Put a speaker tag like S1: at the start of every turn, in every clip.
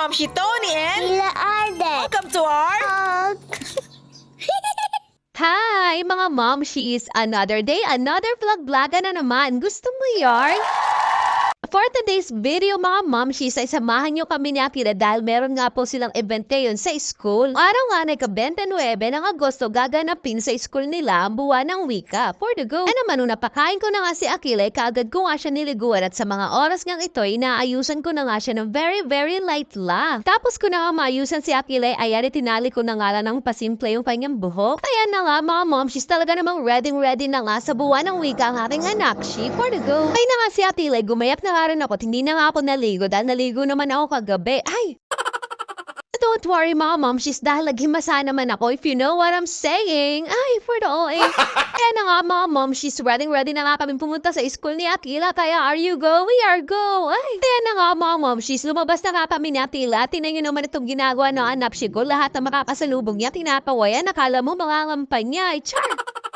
S1: Momshi Tony and
S2: Tila Arden.
S1: welcome to our
S2: Hug.
S3: Hi mga momshies! Another day, another vlog-vloga na naman. Gusto mo yarn? For today's video mga momshies ay samahan nyo kami ni Akira dahil meron nga po silang event ngayon sa school. Araw nga na ika-29 ng Agosto gaganapin sa school nila ang buwan ng wika. For the go. Ano man nung napakain ko na nga si Akira, kaagad ko nga siya niliguan at sa mga oras ngang ito, inaayusan ko na nga siya ng very light lang. Tapos ko na nga maayusan si Akira, ayan itinali ko na nga lang ng pasimple yung kanyang buhok. Kaya na nga mga momshies talaga namang ready na nga sa buwan ng wika ang aking anak, she. For the go. Ay na nga si Akira, gumayap na nga rin ako at hindi na nga ako naligo dahil naligo naman ako kagabi. Ay! Don't worry mga momshies dahil naghimasa naman ako if you know what I'm saying. Ay, for the OA. Kaya na nga mga momshies, ready na nga kami pumunta sa school ni Akila. Kaya are you go? We are go. Ay, kaya na nga mga momshies, lumabas na nga kami ni Akila. Tinan nyo naman itong ginagawa ng anak ko. Lahat na makakasalubong niya, tinapawayan. Nakala mo mangangampanya niya. Ay, char!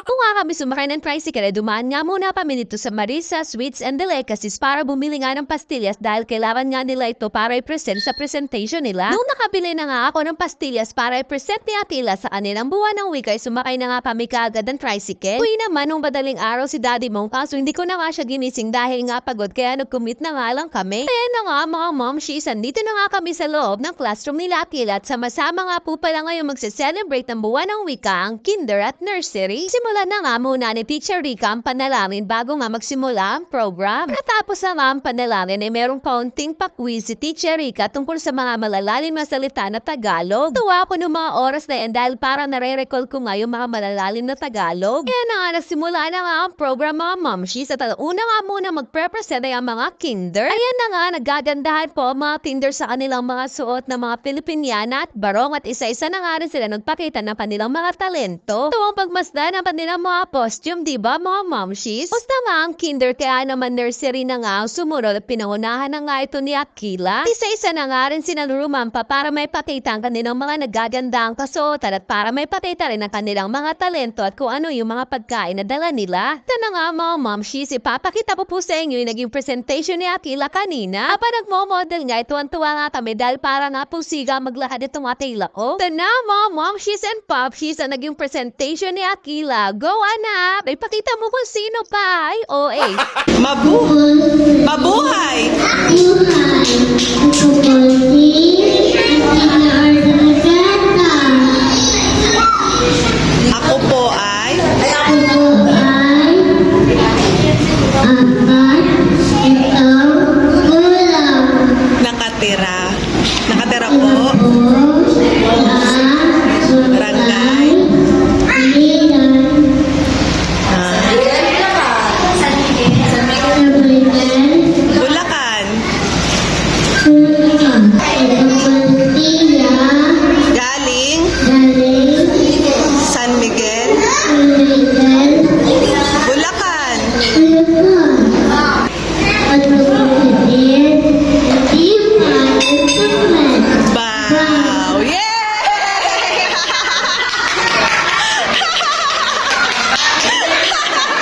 S3: Kung nga kami sumakay ng tricycle, dumaan nga muna kami dito sa Marisa Sweets and Delicacies para bumili nga ng pastillas dahil kailangan nga nila ito para i-present sa presentation nila. Nung nakabili na nga ako ng pastillas para i-present ni Atila sa kanilang buwan ng wika, sumakay na nga kami kaagad ng tricycle. Uwi naman nung madaling araw si Daddy Mong kaso hindi ko na nga siya ginising dahil nga pagod kaya nag-commit na nga lang kami. Kaya na nga mga momshies, andito na nga kami sa loob ng classroom nila Atila at sama-sama nga po pala ngayon magse-celebrate ng buwan ng wika ang kinder at nursery. Simulan na nga muna ni Teacher Rika ang panalangin bago nga magsimula ang program. Natapos na nga ang panalangin ay merong kaunting pa-quiz si Teacher Rika tungkol sa mga malalalim na salita na Tagalog. Tuwa ako ng mga oras na yan dahil para nare-recall ko nga yung mga malalalim na Tagalog. Kaya na nga nagsimula na nga ang program mga momshies at una nga muna magpre-present ay ang mga kinder. Ayan na nga nagagandahan po ang mga kinder sa kanilang mga suot na mga Pilipiniana at barong at isa-isa na nga rin sila nagpakita ng kanilang mga talento. Tuwang pagmasdan ang kanilang mga costume, diba mga momshies? Basta nga ang kinder kaya naman nursery na nga ang sumunod at pinangunahan na nga ito ni Akila. Isa-isa na nga rin sinalurumampa para may pakita ang kanilang mga nagagandang kasuotan at para may pakita rin ang kanilang mga talento at kung ano yung mga pagkain na dala nila. Ito na nga mga momshies, ipapakita po sa inyo yung naging presentation ni Akila kanina. Kapag nagmo-model nga, tuwan-tuwa nga kami dahil para nga po siga maglakad itong Atila ko. Ito na mga momshies and popshies ang naging presentation ni Akila. Go anak! Ipakita mo kung sino pa. Ay, OA.
S1: Mabuhay! Ako po ay nakatira. Nakatira po. Barangay. Bulacan. Galing. San Miguel. Bulacan. Wow! Yay!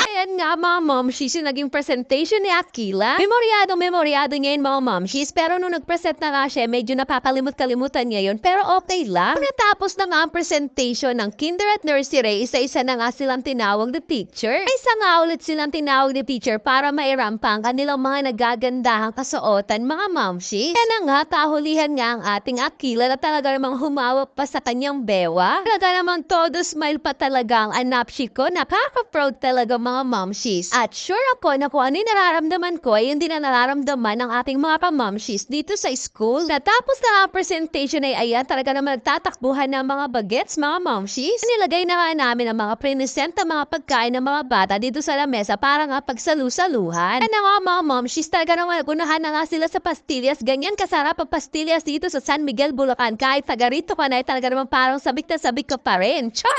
S3: Ayan nga mga momshies yung naging presentation ni Akila. Memoryado ngayon mga momshies pero nung nag-present na nga siya medyo napakalimut-kalimutan niya yun pero okay lang. Natapos na nga ang presentation ng kinder at nursery, isa-isa na nga silang tinawag ni teacher. Isa nga ulit silang tinawag ni teacher para mairampa ang kanilang mga nagagandahang kasuotan mga momshies. Kaya na nga kahulihan nga ang ating Akila na talaga namang humawak pa sa kanyang bewa. Talaga namang todo smile pa talaga ang anapshi ko. Nakaka-proud talaga mga momshies. At sure ako na kung ano yung nararamdaman ko ay hindi na nararamdaman ng ating mga pa-momshies dito sa school. Natapos na ang presentation ay ayan talaga naman nagtatakbuhan ng mga bagets mga momshies. Nilagay na nga namin ang mga present na mga pagkain ng mga bata dito sa lamesa para nga pagsalu-saluhan. Ano nga mga momshies talaga naman nagunahan na nga sila sa pastillas. Ganyan kasarap ang pastillas dito sa San Miguel, Bulacan. Kahit taga rito ka na ay talaga naman parang sabik na sabik ka pa rin. Char!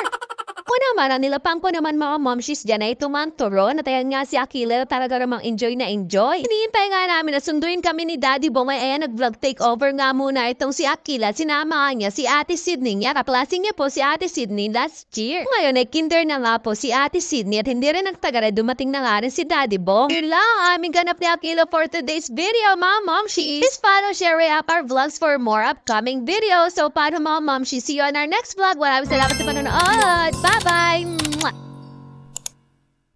S3: naman, ang nilapang ko naman mga momshies dyan ay tumanturon. At ayan nga si Akila talaga namang enjoy na enjoy. Hinihintay nga namin na sunduin kami ni Daddy Bong. Ay ayan, nag-vlog takeover nga muna itong si Akila. Sinama niya si Ate Sydney niya. Kaplasing niya po si Ate Sydney last year. Ngayon ay kinder na nga po si Ate Sydney at hindi rin nagtagal ay dumating na nga rin si Daddy Bong. Yun lang ang aming ganap ni Akila for today's video mga momshies. Please follow, share, up our vlogs for more upcoming videos. So paano mga momshies, see you on our next vlog. Maraming salamat sa panonood. Bye-bye! Mwah!